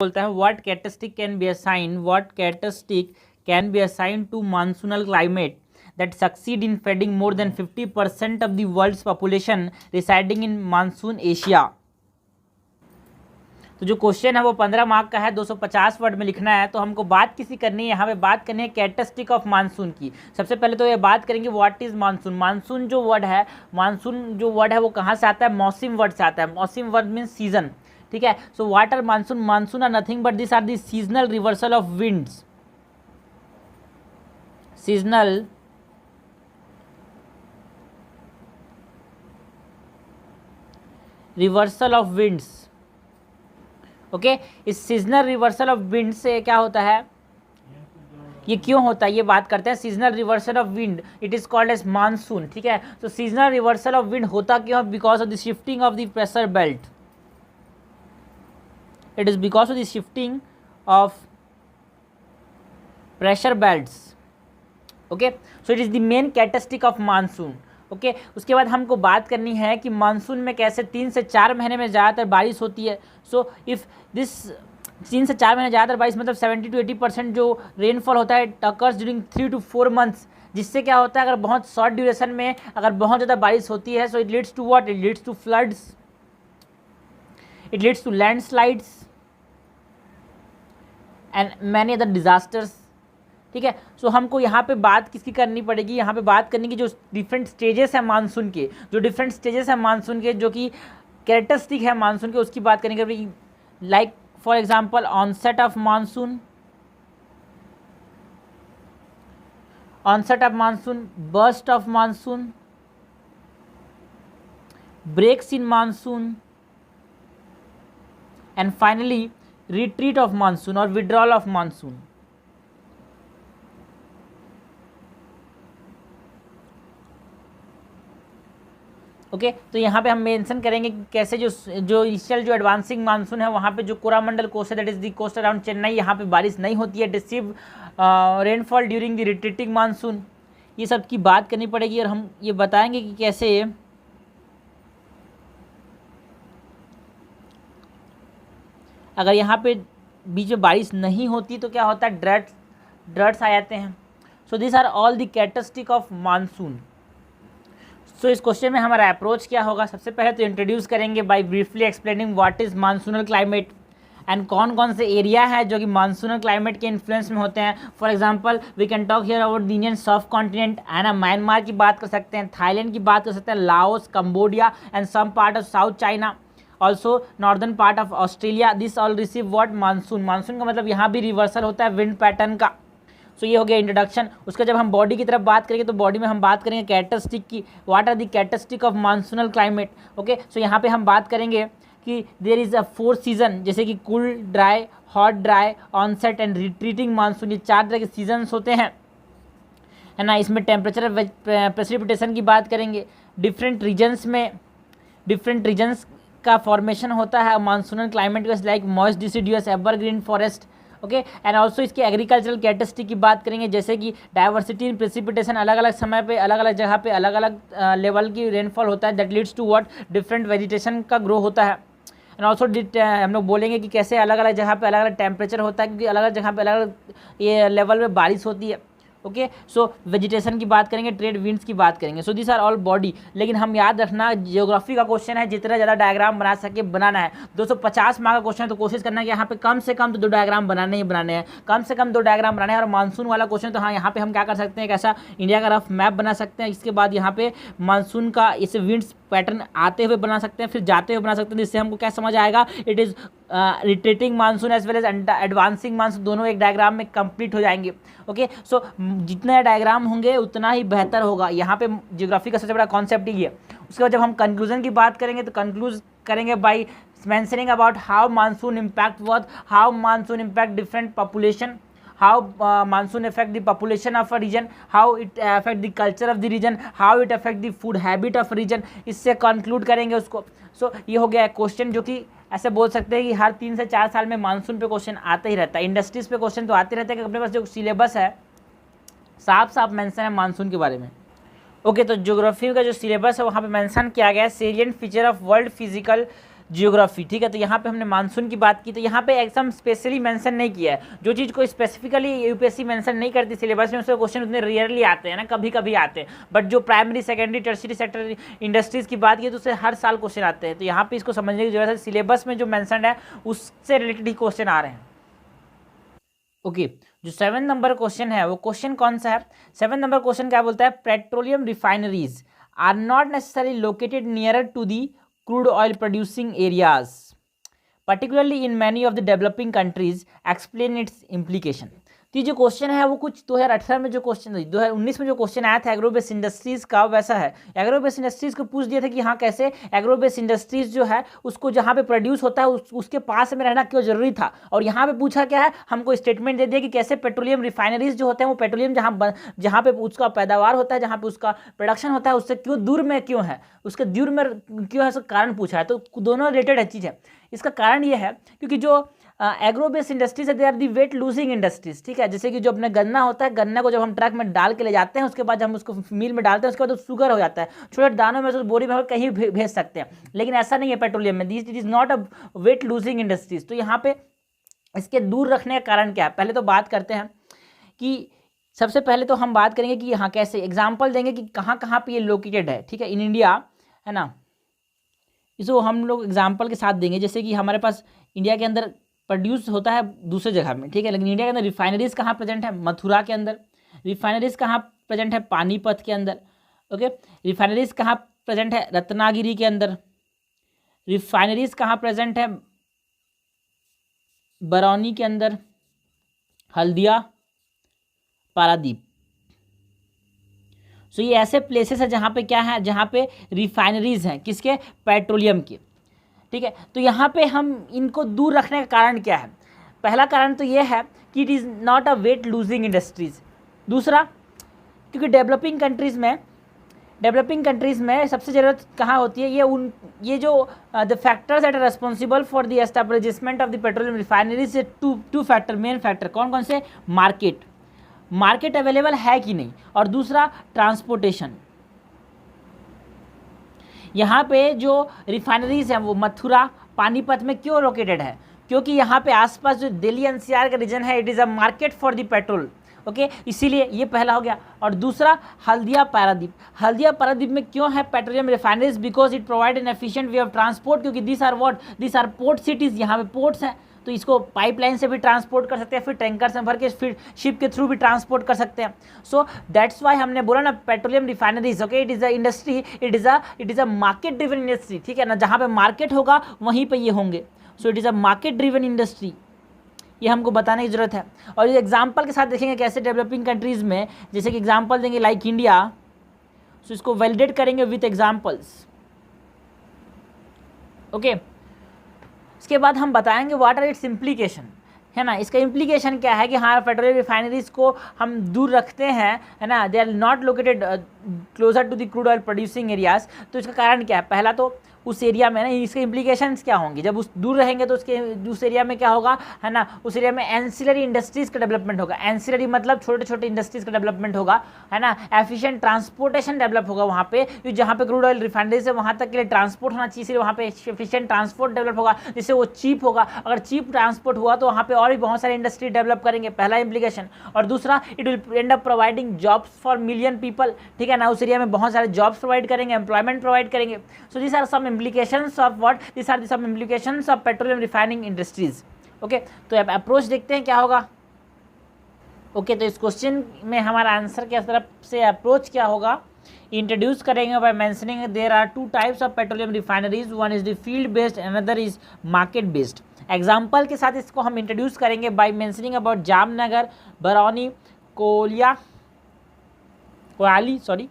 बोलता है what characteristic can be assign to monsoonal climate that succeed in feeding more than 50% of the world's population residing in monsoon Asia. तो जो question है वो 15 mark का है, 250 वर्ड में लिखना है। तो हमको बात किसी करनी है, यहाँ पे बात करनी है कैरेक्टरिस्टिक ऑफ मानसून की। सबसे पहले तो ये बात करेंगे व्हाट इज मानसून। मानसून जो वर्ड है वो कहाँ से आता है? मौसम वर्ड से आता है। मौसम वर्ड मीन्स सीजन, ठीक है। So what are monsoon? Monsoon are nothing but this are the seasonal reversal of winds, seasonal reversal of winds. Okay, इस सीजनल रिवर्सल ऑफ विंड से क्या होता है, ये क्यों होता है ये बात करते हैं। Seasonal reversal of wind it is called as monsoon, ठीक है। तो सीजनल रिवर्सल ऑफ विंड होता क्यों? Because of the shifting of the pressure belt. It is because of the shifting of pressure belts. Okay, so it is the main characteristic of monsoon. Okay, उसके बाद हमको बात करनी है कि monsoon में कैसे 3 से 4 महीने में ज़्यादातर बारिश होती है। सो इफ़ दिस 3 से 4 महीने ज़्यादातर बारिश मतलब 70 to 80% जो रेनफॉल होता है अकर्स ड्यूरिंग 3 to 4 मंथ्स। जिससे क्या होता है, अगर बहुत शॉर्ट ड्यूरेशन में अगर बहुत ज़्यादा बारिश होती है, so it leads to what? It leads to floods, it leads to landslides and many other disasters, ठीक है। सो हमको यहाँ पे बात किसकी करनी पड़ेगी? यहाँ पे बात करनी की जो डिफरेंट स्टेजेस हैं मानसून के, जो कि कैरेक्टरिस्टिक है मानसून के, उसकी बात करेंगे। Like for example onset of monsoon, burst of monsoon, breaks in monsoon and finally retreat of monsoon और विड्रॉल ऑफ मानसून। ओके, तो यहाँ पे हम मेंशन करेंगे कि कैसे जो इनिशियल जो एडवांसिंग मानसून है वहाँ पे जो कोरामंडल कोस्ट है that is the coast around Chennai, यहाँ पे बारिश नहीं होती है। Receive rainfall during the retreating monsoon, ये सब की बात करनी पड़ेगी। और हम ये बताएंगे कि कैसे अगर यहाँ पे बीच में बारिश नहीं होती तो क्या होता है, ड्रट्स आ जाते हैं। So this are all the characteristic of monsoon. So इस क्वेश्चन में हमारा अप्रोच क्या होगा? सबसे पहले तो इंट्रोड्यूस करेंगे by briefly explaining what is monsoonal climate and कौन कौन से एरिया है जो कि मानसूनल क्लाइमेट के इन्फ्लुएंस में होते हैं। For example we can talk here about the Indian subcontinent and Myanmar की बात कर सकते हैं, थाईलैंड की बात कर सकते हैं, Laos, Cambodia and some part of south China, also northern part of Australia. This all receive what? Monsoon. Monsoon का मतलब यहाँ भी रिवर्सल होता है विंड पैटर्न का। सो ये हो गया इंट्रोडक्शन। उसका जब हम बॉडी की तरफ बात करेंगे तो बॉडी में हम बात करेंगे कैरेक्टरिस्टिक की, what are the characteristic of monsoonal climate. Okay, so यहाँ पे हम बात करेंगे कि देयर इज़ अ 4 सीजन, जैसे कि cool, dry, hot, dry, onset and retreating monsoon. ये 4 तरह के सीजन्स होते हैं, है ना। इसमें टेम्परेचर प्रेसिपिटेशन की बात करेंगे। डिफरेंट रीजन्स का फॉर्मेशन होता है मानसूनल क्लाइमेट का, like moist deciduous evergreen forest. Okay, and also इसके एग्रीकल्चरल कैरेक्टरिस्टिक की बात करेंगे, जैसे कि डाइवर्सिटी इन प्रेसिपिटेशन, अलग अलग समय पे अलग अलग जगह पे अलग अलग लेवल की रेनफॉल होता है, that leads to what? Different vegetation का ग्रो होता है। एंड ऑल्सो हम लोग बोलेंगे कि कैसे अलग अलग जगह पे अलग अलग टेम्परेचर होता है, क्योंकि अलग अलग जगह पे अलग अलग ये लेवल में बारिश होती है। ओके, सो वेजिटेशन की बात करेंगे, ट्रेड विंड्स की बात करेंगे। So this are all body. लेकिन हम याद रखना जियोग्राफी का क्वेश्चन है, जितना ज़्यादा डायग्राम बना सके बनाना है। 250 मार्क का क्वेश्चन है तो कोशिश करना है कि यहाँ पे कम से कम तो 2 डायग्राम बनाने ही बनाने हैं, कम से कम 2 डायग्राम बनाने हैं। और मानसून वाला क्वेश्चन तो हाँ, यहाँ पे हम क्या कर सकते हैं, एक ऐसा इंडिया का रफ मैप बना सकते हैं। इसके बाद यहाँ पे मानसून का इसे विंड्स पैटर्न आते हुए बना सकते हैं, फिर जाते हुए बना सकते हैं, जिससे हमको क्या समझ आएगा, it is retreating monsoon as well as advancing monsoon, दोनों एक डायग्राम में कंप्लीट हो जाएंगे। ओके, सो जितने डायग्राम होंगे उतना ही बेहतर होगा। यहाँ पे ज्योग्राफी का सबसे बड़ा कॉन्सेप्ट ही है। उसके बाद जब हम कंक्लूजन की बात करेंगे तो कंक्लूज करेंगे by mentioning about how monsoon impact different population, how monsoon affect the population of a region, how it affect the culture of the region, how it affect the food habit of a region। इससे conclude करेंगे उसको। सो ये हो गया question जो कि ऐसे बोल सकते हैं कि हर 3 से 4 साल में मानसून पे क्वेश्चन आते ही रहता है। इंडस्ट्रीज पे क्वेश्चन तो आते रहते हैं कि अपने पास जो सिलेबस है साफ साफ मेंशन है मानसून के बारे में। ओके, तो ज्योग्राफी का जो सिलेबस है वहाँ पे मेंशन किया गया है, salient feature of world physical geography, ठीक है। तो यहाँ पे हमने मानसून की बात की, तो यहाँ पे एकदम स्पेशली मेंशन नहीं किया है। जो चीज़ को स्पेसिफिकली यूपीएससी मेंशन नहीं करती सिलेबस में, उसके क्वेश्चन उतने रेयरली आते हैं ना, कभी कभी आते हैं। बट जो primary, secondary, tertiary sector industries की बात की तो उससे हर साल क्वेश्चन आते हैं। तो यहाँ पे इसको समझने की जरूरत है, सिलेबस में जो मैंशन है उससे रिलेटेड ही क्वेश्चन आ रहे हैं। ओके, जो 7 नंबर क्वेश्चन है वो क्वेश्चन कौन सा है? 7 नंबर क्वेश्चन क्या बोलता है? Petroleum refineries are not necessarily located nearer to the crude oil producing areas, particularly in many of the developing countries, explain its implication। तो ये जो क्वेश्चन है वो कुछ 2018 में जो क्वेश्चन 2019 में जो क्वेश्चन आया था एग्रो बेस्ड इंडस्ट्रीज का, वैसा है। एग्रो बेस्ड इंडस्ट्रीज को पूछ दिया था कि हाँ कैसे एग्रो बेस्ड इंडस्ट्रीज जो है उसको जहाँ पे प्रोड्यूस होता है उसके पास में रहना क्यों जरूरी था। और यहाँ पे पूछा क्या है, हमको स्टेटमेंट दे दिया कि कैसे पेट्रोलियम रिफाइनरीज जो होते हैं वो पेट्रोलियम जहाँ पे उसका पैदावार होता है, जहाँ पे उसका प्रोडक्शन होता है, उससे क्यों दूर में क्यों है, उसके दूर में क्यों है, उसका कारण पूछा है। तो दोनों रिलेटेड है चीज़ है। इसका कारण ये है क्योंकि जो एग्रो बेस्ड इंडस्ट्रीज है they are the weight losing industries, ठीक है। जैसे कि जो अपने गन्ना होता है, गन्ना को जब हम ट्रक में डाल के ले जाते हैं, उसके बाद हम उसको मिल में डालते हैं, उसके बाद वो शुगर हो जाता है, छोटे दानों में से बोरी में कहीं भेज सकते हैं। लेकिन ऐसा नहीं है पेट्रोलियम में, this is not a weight losing industries. तो यहाँ पे इसके दूर रखने का कारण क्या है? पहले तो बात करते हैं कि सबसे पहले तो हम बात करेंगे कि यहाँ कैसे एग्जाम्पल देंगे कि कहाँ कहाँ पे ये लोकेटेड है, ठीक है, इन इंडिया, है ना। इसको हम लोग एग्जाम्पल के साथ देंगे, जैसे कि हमारे पास इंडिया के अंदर प्रोड्यूस होता है दूसरे जगह में, ठीक है, लेकिन इंडिया के अंदर रिफाइनरीज कहाँ प्रेजेंट है? मथुरा के अंदर। रिफाइनरीज कहाँ प्रेजेंट है? पानीपत के अंदर। ओके, रिफाइनरीज कहाँ प्रेजेंट है? रत्नागिरी के अंदर। रिफाइनरीज कहाँ प्रेजेंट है? बरौनी के अंदर, हल्दिया, पारादीप। सो ये ऐसे प्लेसेस है जहाँ पे क्या है, जहाँ पे रिफाइनरीज हैं, किसके? पेट्रोलियम के, ठीक है। तो यहाँ पे हम इनको दूर रखने का कारण क्या है? पहला कारण तो ये है कि it is not a weight losing industries. दूसरा, क्योंकि डेवलपिंग कंट्रीज़ में सबसे ज़रूरत कहाँ होती है? ये जो the factors that are responsible for the establishment of the petroleum refineries, two factor, main factor कौन कौन से? मार्केट अवेलेबल है कि नहीं, और दूसरा ट्रांसपोर्टेशन। यहाँ पे जो रिफाइनरीज हैं वो मथुरा, पानीपत में क्यों लोकेटेड है? क्योंकि यहाँ पे आसपास जो दिल्ली एनसीआर का रीजन है, it is a market for the petrol, okay, इसीलिए ये पहला हो गया। और दूसरा, हल्दिया पारादीप में क्यों है petroleum refineries? Because it provide an efficient way of transport, क्योंकि दिस आर पोर्ट सिटीज़, यहाँ पे पोर्ट्स हैं, तो इसको पाइपलाइन से भी ट्रांसपोर्ट कर सकते हैं, फिर टैंकर से भर के फिर शिप के थ्रू भी ट्रांसपोर्ट कर सकते हैं। सो दैट्स वाई हमने बोला ना petroleum refineries, okay, it is a industry, it is a market driven industry, ठीक है ना। जहाँ पे मार्केट होगा वहीं पे ये होंगे। So it is a market driven industry, ये हमको बताने की ज़रूरत है। और ये एग्जाम्पल के साथ देखेंगे कैसे डेवलपिंग कंट्रीज़ में, जैसे कि एग्जाम्पल देंगे लाइक इंडिया, सो इसको वैलिडेट करेंगे विथ एग्जाम्पल्स, ओके। इसके बाद हम बताएंगे व्हाट आर इट्स इम्प्लीकेशन, है ना। इसका इम्प्लीकेशन क्या है कि हाँ पेट्रोलियम रिफाइनरीज को हम दूर रखते हैं, है ना, they are not located closer to the crude oil producing areas. तो इसका कारण क्या है? पहला तो उस एरिया में ना इसके इम्प्लीकेशंस क्या होंगे, जब उस दूर रहेंगे तो उसके उस एरिया में क्या होगा, है ना, उस एरिया में एंसिलरी इंडस्ट्रीज़ का डेवलपमेंट होगा। एंसिलरी मतलब छोटे छोटे इंडस्ट्रीज़ का डेवलपमेंट होगा, है ना। एफिशिएंट ट्रांसपोर्टेशन डेवलप होगा वहाँ पे, जहाँ पे क्रूड ऑयल रिफाइनरीज है वहाँ तक के लिए ट्रांसपोर्ट होना चाहिए, इसलिए वहाँ पे एफिशिएंट ट्रांसपोर्ट डेवलप होगा, जिससे वो चीप होगा। अगर चीप ट्रांसपोर्ट हुआ तो वहाँ पे और भी बहुत सारे इंडस्ट्री डेवलप करेंगे, पहला इंप्लीकेशन। और दूसरा, it will end up providing jobs for million people, ठीक है ना, उस एरिया में बहुत सारे जॉब्स प्रोवाइड करेंगे, एम्प्लॉयमेंट प्रोवाइड करेंगे। So this are some implications of what these are the some implications of petroleum refining industries, okay। तो अब अप्रोच देखते हैं क्या होगा, ओके। तो इस क्वेश्चन में हमारा आंसर की तरफ से अप्रोच क्या होगा, इंट्रोड्यूस करेंगे by mentioning there are two types of petroleum refineries, one is the field based, another is market based. Example के साथ इसको हम इंट्रोड्यूस करेंगे by mentioning about Jamnagar, Barauni, Koyali, sorry.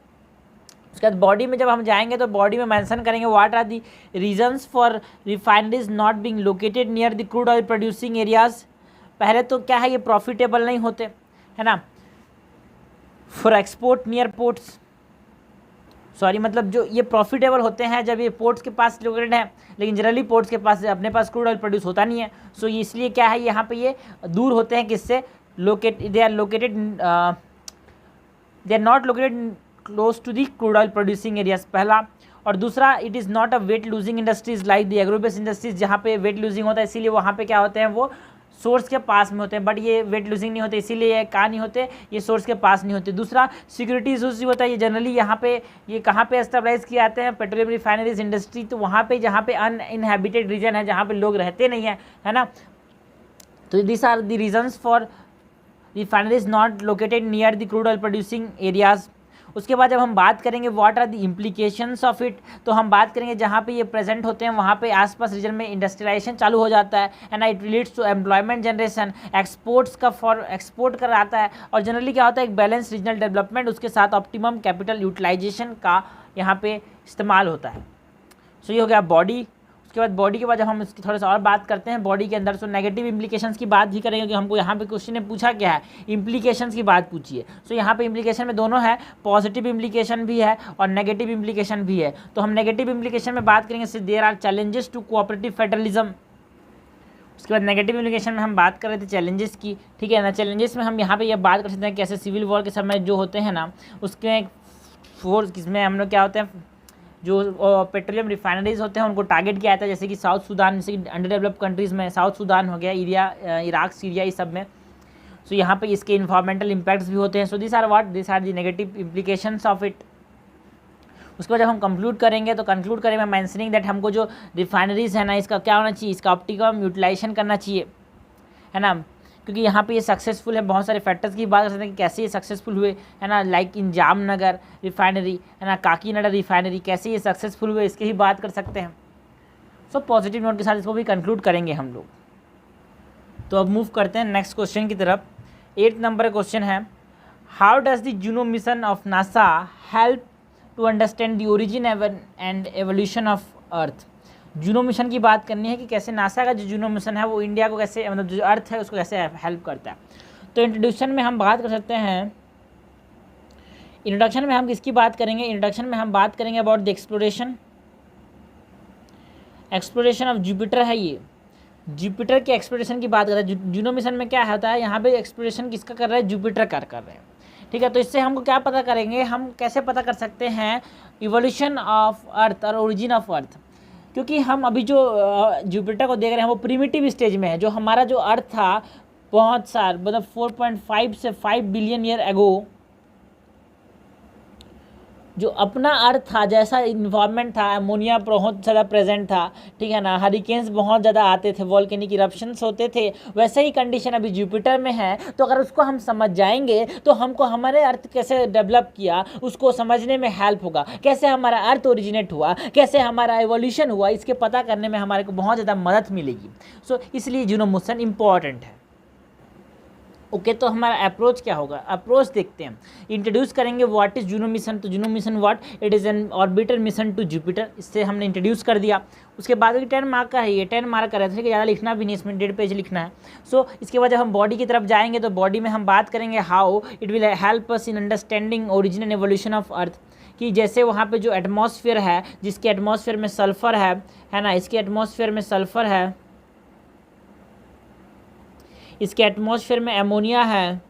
उसके बाद बॉडी में जब हम जाएंगे तो बॉडी में मेंशन करेंगे what are the reasons for refineries not being located near the crude oil producing areas. पहले तो क्या है, ये प्रॉफिटेबल नहीं होते, है ना, for export near ports, sorry, मतलब जो ये प्रॉफिटेबल होते हैं जब ये पोर्ट्स के पास लोकेटेड है, लेकिन जनरली पोर्ट्स के पास अपने पास क्रूड ऑयल प्रोड्यूस होता नहीं है। सो इसलिए क्या है, यहाँ पे ये दूर होते हैं, किससे? They are not located close to the crude oil producing areas, पहला। और दूसरा it is not a weight losing industries like the agro based industries, जहाँ पे वेट लूजिंग होता है इसीलिए वहाँ पे क्या होते हैं वो सोर्स के पास में होते हैं, बट ये वेट लूजिंग नहीं होते इसीलिए ये कहाँ नहीं होते, ये सोर्स के पास नहीं होते। दूसरा सिक्योरिटी इशूज होता है, ये जनरली यहाँ पे ये कहाँ पे एस्टेब्लाइज किए जाते हैं, पेट्रोलियम रिफाइनरीज इंडस्ट्री, तो वहाँ पे जहाँ पे अनइनहेबिटेड रीजन है, जहाँ पे लोग रहते नहीं है ना, तो this are the reasons for refineries not located near the crude oil producing areas. उसके बाद जब हम बात करेंगे what are the implications of it, तो हम बात करेंगे जहाँ पे ये प्रेजेंट होते हैं वहाँ पे आसपास रीजन में इंडस्ट्रियलाइजेशन चालू हो जाता है and it relates to employment generation, exports का फॉर एक्सपोर्ट कराता है, और जनरली क्या होता है एक बैलेंस रीजनल डेवलपमेंट, उसके साथ ऑप्टिमम कैपिटल यूटिलाइजेशन का यहाँ पे इस्तेमाल होता है। सो ये हो गया बॉडी। उसके बाद बॉडी के बाद जब हम इसकी थोड़ा सा और बात करते हैं बॉडी के अंदर, सो नेगेटिव इंप्लीकेशंस की बात भी करेंगे कि हमको यहाँ पे क्वेश्चन ने पूछा क्या है, इंप्लीकेशंस की बात पूछी है। सो यहाँ पे इंप्लीकेशन में दोनों है, पॉजिटिव इंप्लीकेशन भी है और नेगेटिव इंप्लीकेशन भी है। तो हम नेगेटिव इंप्लीकेशन में बात करेंगे there are challenges to cooperative federalism. उसके बाद नेगेटिव इंप्लीकेशन में हम बात कर रहे थे चैलेंजेस की, ठीक है ना। चैलेंजेस में हम यहाँ पे ये बात कर सकते हैं कैसे सिविल वॉर के समय जो होते हैं ना, उसके फोर्स किसमें हम लोग क्या होते हैं, जो पेट्रोलियम रिफाइनरीज होते हैं उनको टारगेट किया जाता है, जैसे कि साउथ सूडान, जैसे कि अंडर डेवलप्ड कंट्रीज़ में साउथ सूडान हो गया, इराक, सीरिया, इस सब में। सो यहाँ पे इसके इन्वायरमेंटल इम्पैक्ट्स भी होते हैं। So this are the negative implications of it. उसके बाद जब हम कंक्लूड करेंगे तो कंक्लूड करेंगे मेंशनिंग दैट हमको जो रिफाइनरीज है ना इसका क्या होना चाहिए, इसका ऑप्टिमम यूटिलाइजेशन करना चाहिए, है ना, क्योंकि यहाँ पे ये सक्सेसफुल है। बहुत सारे फैक्टर्स की बात कर सकते हैं कि कैसे ये सक्सेसफुल हुए, है ना, लाइक इन जामनगर रिफाइनरी, है ना, काकीनाडा रिफाइनरी, कैसे ये सक्सेसफुल हुए इसकी ही बात कर सकते हैं। सो पॉजिटिव नोट के साथ इसको भी कंक्लूड करेंगे हम लोग। तो अब मूव करते हैं नेक्स्ट क्वेश्चन की तरफ। 8 नंबर क्वेश्चन है, how does the Juno mission of NASA help to understand the origin and evolution of earth. Juno mission की बात करनी है कि कैसे नासा का जो जूनो मिशन है वो इंडिया को कैसे, मतलब जो अर्थ है उसको कैसे हेल्प करता है। तो इंट्रोडक्शन में हम बात कर सकते हैं, इंट्रोडक्शन में हम किसकी बात करेंगे, इंट्रोडक्शन में हम बात करेंगे about the exploration of Jupiter है। ये जुपिटर के एक्सप्लोरेशन की बात कर रहे हैं। जूनो मिशन में क्या होता है, यहाँ पे एक्सप्लोरेशन किसका कर रहा है, जुपिटर का कर रहे हैं, ठीक है। तो इससे हमको क्या पता करेंगे, हम कैसे पता कर सकते हैं इवोल्यूशन ऑफ अर्थ और ओरिजिन ऑफ अर्थ, क्योंकि हम अभी जो जुपिटर को देख रहे हैं वो प्रिमिटिव स्टेज में है। जो हमारा जो अर्थ था बहुत साल, मतलब 4.5 से 5 बिलियन ईयर एगो, जो अपना अर्थ था, जैसा इन्वायरमेंट था, अमोनिया बहुत ज़्यादा प्रेजेंट था, ठीक है ना, हरिकेन्स बहुत ज़्यादा आते थे, वॉल्केनिक इरप्शंस होते थे, वैसे ही कंडीशन अभी जुपिटर में है। तो अगर उसको हम समझ जाएंगे तो हमको हमारे अर्थ कैसे डेवलप किया उसको समझने में हेल्प होगा, कैसे हमारा अर्थ ओरिजिनेट हुआ, कैसे हमारा एवोल्यूशन हुआ, इसके पता करने में हमारे को बहुत ज़्यादा मदद मिलेगी। सो इसलिए जूनो मिशन इम्पॉर्टेंट है। ओके, तो हमारा अप्रोच क्या होगा, अप्रोच देखते हैं। इंट्रोड्यूस करेंगे व्हाट इज जूनो मिशन। तो Juno mission what, it is an orbiter mission to Jupiter, इससे हमने इंट्रोड्यूस कर दिया। उसके बाद 10 मार्क का है, ये 10 मार्क का रहता है, ज़्यादा लिखना भी नहीं, इसमें 1.5 पेज लिखना है। सो इसके बाद जब हम बॉडी की तरफ जाएंगे तो बॉडी में हम बात करेंगे how it will help us in understanding origin and evolution of अर्थ, कि जैसे वहाँ पे जो एटमॉस्फेयर है, जिसके एटमॉस्फेयर में सल्फर है ना, इसके एटमॉस्फेयर में सल्फर है, इसके एटमॉस्फेयर में एमोनिया है,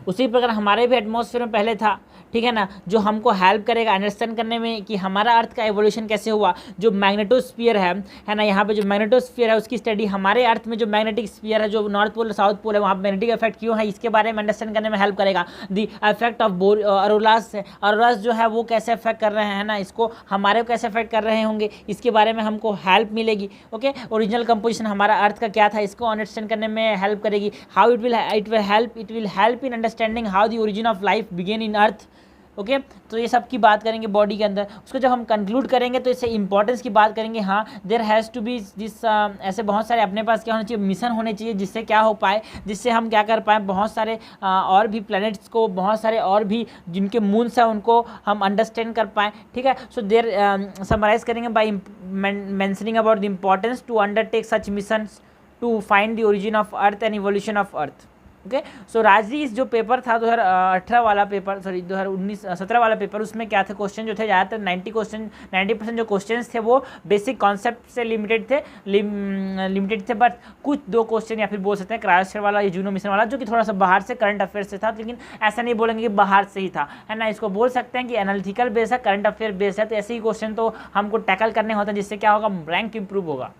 उसी प्रकार हमारे भी एटमॉस्फेयर में पहले था, ठीक है ना, जो हमको हेल्प करेगा अंडरस्टैंड करने में कि हमारा अर्थ का एवोल्यूशन कैसे हुआ। जो मैग्नेटोस्फीयर है ना, यहाँ पे जो मैग्नेटोस्फीयर है उसकी स्टडी, हमारे अर्थ में जो मैग्नेटिक स्फीयर है, जो नॉर्थ पोल साउथ पोल है, वहाँ मैग्नेटिक इफेक्ट क्यों है, इसके बारे में अंडरस्टैंड करने में हेल्प करेगा। द इफेक्ट ऑफ ऑरोरास जो है वो कैसे इफेक्ट कर रहे हैं ना, इसको हमारे को कैसे इफेक्ट कर रहे होंगे, इसके बारे में हमको हेल्प मिलेगी। ओके, ओरिजिनल कंपोजिशन हमारा अर्थ का क्या था, इसको अंडरस्टैंड करने में हेल्प करेगी। How it will help in understanding how the origin of life began in earth. Okay, तो ये सब की बात करेंगे बॉडी के अंदर। उसको जब हम कंक्लूड करेंगे तो इससे इंपॉर्टेंस की बात करेंगे। हाँ, there has to be this, ऐसे बहुत सारे अपने पास क्या होना चाहिए, मिशन होने चाहिए, जिससे क्या हो पाए, जिससे हम क्या कर पाएँ, बहुत सारे और भी प्लैनेट्स को, बहुत सारे और भी जिनके मून्स हैं उनको हम अंडरस्टैंड कर पाएँ, ठीक है। सो देयर समराइज करेंगे by mentioning about the importance to undertake such missions to find the origin of earth and evolution of earth. Okay. So राजरी जो पेपर था 2018 वाला पेपर, सॉरी 2017 वाला पेपर, उसमें क्या थे क्वेश्चन जो थे ज़्यादातर 90% जो क्वेश्चन थे वो बेसिक कॉन्सेप्ट से लिमिटेड थे, बट कुछ 2 क्वेश्चन या फिर बोल सकते हैं क्रायोस्फीयर वाला या जूनो मिशन वाला जो कि थोड़ा सा बाहर से करंट अफेयर से था, लेकिन ऐसा नहीं बोलेंगे कि बाहर से ही था, है ना। इसको बोल सकते हैं कि एनालिटिकल बेस है, करंट अफेयर बेस है, तो ऐसे ही क्वेश्चन तो हमको टैकल करने होते हैं जिससे क्या होगा, रैंक इंप्रूव होगा।